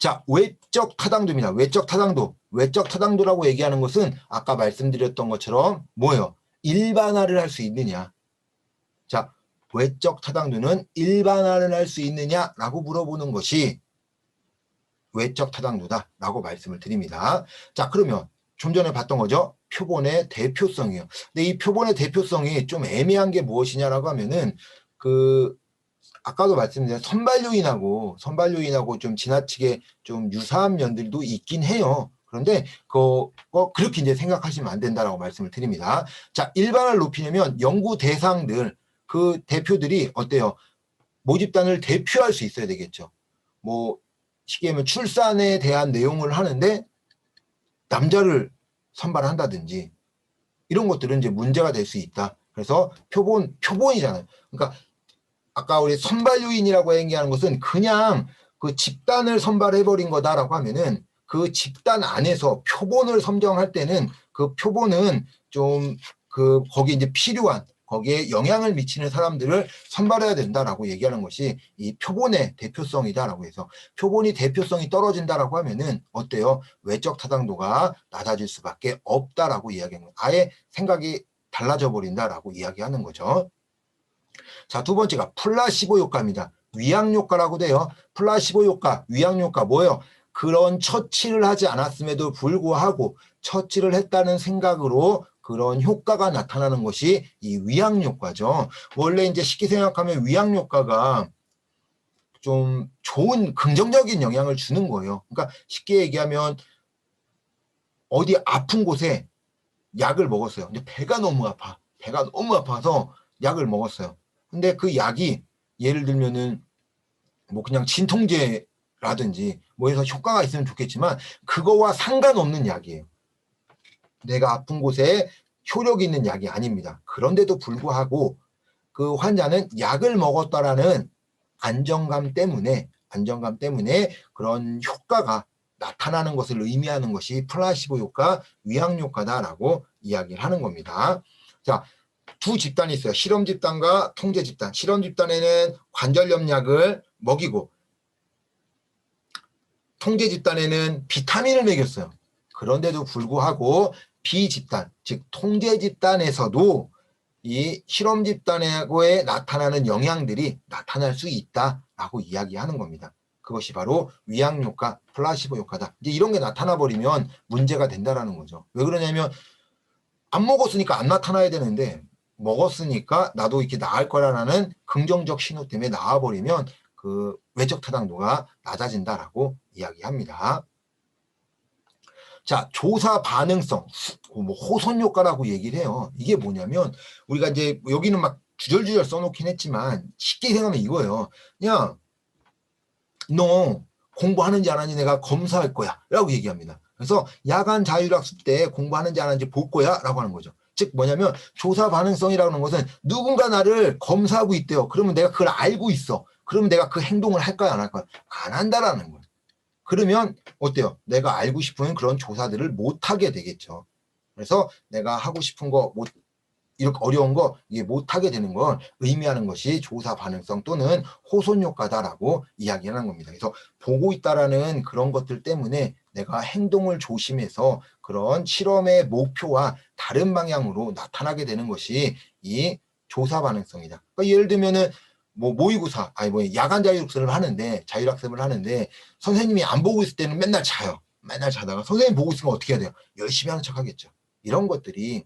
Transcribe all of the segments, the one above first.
자, 외적 타당도입니다. 외적 타당도. 외적 타당도라고 얘기하는 것은 아까 말씀드렸던 것처럼 뭐예요? 일반화를 할 수 있느냐. 자, 외적 타당도는 일반화를 할 수 있느냐라고 물어보는 것이 외적 타당도다라고 말씀을 드립니다. 자, 그러면 좀 전에 봤던 거죠. 표본의 대표성이요. 근데 이 표본의 대표성이 좀 애매한 게 무엇이냐라고 하면은 아까도 말씀드린 선발요인하고 좀 지나치게 좀 유사한 면들도 있긴 해요. 그런데 그렇게 이제 생각하시면 안 된다라고 말씀을 드립니다. 자, 일반화를 높이려면 연구 대상들 그 대표들이 어때요? 모집단을 대표할 수 있어야 되겠죠. 뭐 쉽게 얘기하면 출산에 대한 내용을 하는데 남자를 선발한다든지 이런 것들은 이제 문제가 될 수 있다. 그래서 표본이잖아요. 그러니까 아까 우리 선발 요인이라고 얘기하는 것은 그냥 그 집단을 선발해버린 거다라고 하면은 그 집단 안에서 표본을 선정할 때는 그 표본은 좀 거기에 이제 필요한 거기에 영향을 미치는 사람들을 선발해야 된다라고 얘기하는 것이 이 표본의 대표성이다라고 해서 표본이 대표성이 떨어진다라고 하면은 어때요? 외적 타당도가 낮아질 수밖에 없다라고 이야기하는 거예요. 아예 생각이 달라져 버린다라고 이야기하는 거죠. 자, 두 번째가 플라시보 효과입니다. 위양 효과라고 돼요. 플라시보 효과, 위양 효과 뭐예요? 그런 처치를 하지 않았음에도 불구하고 처치를 했다는 생각으로 그런 효과가 나타나는 것이 이 위양 효과죠. 원래 이제 쉽게 생각하면 위양 효과가 좀 좋은 긍정적인 영향을 주는 거예요. 그러니까 쉽게 얘기하면 어디 아픈 곳에 약을 먹었어요. 근데 배가 너무 아파서 약을 먹었어요. 근데 그 약이 예를 들면은 뭐 그냥 진통제라든지 뭐 해서 효과가 있으면 좋겠지만 그거와 상관없는 약이에요. 내가 아픈 곳에 효력 있는 약이 아닙니다. 그런데도 불구하고 그 환자는 약을 먹었다라는 안정감 때문에 그런 효과가 나타나는 것을 의미하는 것이 플라시보 효과, 위양 효과다라고 이야기를 하는 겁니다. 자, 두 집단이 있어요. 실험 집단과 통제 집단. 실험 집단에는 관절염 약을 먹이고 통제 집단에는 비타민을 먹였어요. 그런데도 불구하고 비집단, 즉 통제 집단에서도 이 실험 집단에 나타나는 영향들이 나타날 수 있다라고 이야기하는 겁니다. 그것이 바로 위양 효과, 플라시보 효과다. 이제 이런 게 나타나 버리면 문제가 된다라는 거죠. 왜 그러냐면 안 먹었으니까 안 나타나야 되는데 먹었으니까 나도 이렇게 나을 거라는 긍정적 신호 때문에 나와버리면 그 외적 타당도가 낮아진다라고 이야기합니다. 자, 조사 반응성, 뭐 호손 효과라고 얘기를 해요. 이게 뭐냐면 우리가 이제 여기는 막 주절주절 써놓긴 했지만 쉽게 생각하면 이거예요. 그냥 너 공부하는지 안 하는지 내가 검사할 거야 라고 얘기합니다. 그래서 야간 자율학습 때 공부하는지 안 하는지 볼 거야 라고 하는 거죠. 즉 뭐냐면 조사 반응성이라는 것은 누군가 나를 검사하고 있대요. 그러면 내가 그걸 알고 있어. 그러면 내가 그 행동을 할까요 안 할까요? 안 한다라는 거예요. 그러면 어때요? 내가 알고 싶은 그런 조사들을 못하게 되겠죠. 그래서 내가 하고 싶은 거 이렇게 어려운 거 이게 못하게 되는 걸 의미하는 것이 조사 반응성 또는 호손 효과다라고 이야기하는 겁니다. 그래서 보고 있다라는 그런 것들 때문에 내가 행동을 조심해서 그런 실험의 목표와 다른 방향으로 나타나게 되는 것이 이 조사 반응성이다. 그러니까 예를 들면은 뭐 모의고사, 야간 자율학습을 하는데 선생님이 안 보고 있을 때는 맨날 자요. 맨날 자다가 선생님 보고 있으면 어떻게 해야 돼요? 열심히 하는 척 하겠죠. 이런 것들이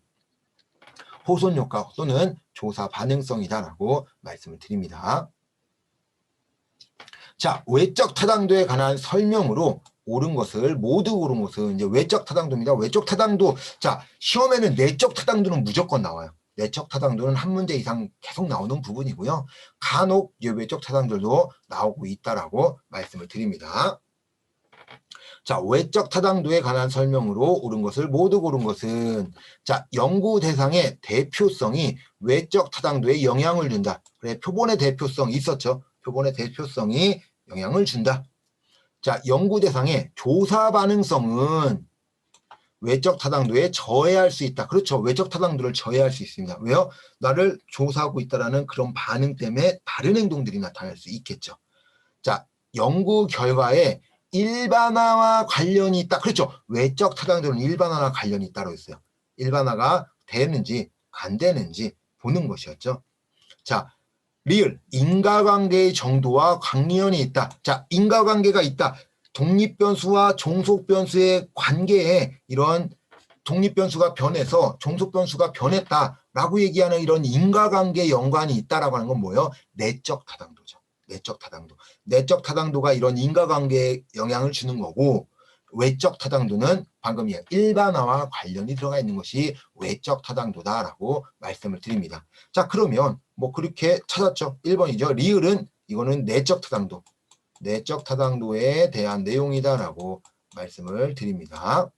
호손 효과 또는 조사 반응성이다라고 말씀을 드립니다. 자, 외적 타당도에 관한 설명으로 모두 옳은 것은 이제 외적 타당도입니다. 외적 타당도, 자, 시험에는 내적 타당도는 무조건 나와요. 내적 타당도는 한 문제 이상 계속 나오는 부분이고요. 간혹 외적 타당들도 나오고 있다라고 말씀을 드립니다. 자, 외적 타당도에 관한 설명으로 모두 옳은 것은 자, 연구 대상의 대표성이 외적 타당도에 영향을 준다. 그래, 표본의 대표성 있었죠. 표본의 대표성이 영향을 준다. 자, 연구 대상의 조사 반응성은 외적 타당도에 저해할 수 있다. 그렇죠. 외적 타당도를 저해할 수 있습니다. 왜요? 나를 조사하고 있다라는 그런 반응 때문에 다른 행동들이 나타날 수 있겠죠. 자, 연구 결과에 일반화와 관련이 있다. 그렇죠. 외적 타당도는 일반화와 관련이 있다고 했어요. 일반화가 되는지 안 되는지 보는 것이었죠. 자, 리을 인과관계의 정도와 관련이 있다. 자, 인과관계가 있다. 독립변수와 종속변수의 관계에 이런 독립변수가 변해서 종속변수가 변했다라고 얘기하는 이런 인과관계 연관이 있다라고 하는 건 뭐예요? 내적 타당도죠. 내적 타당도. 내적 타당도가 이런 인과관계에 영향을 주는 거고, 외적 타당도는 방금 일반화와 관련이 들어가 있는 것이 외적 타당도다라고 말씀을 드립니다. 자, 그러면 뭐 그렇게 찾았죠. 1번이죠. 리을은 이거는 내적 타당도. 내적 타당도에 대한 내용이다라고 말씀을 드립니다.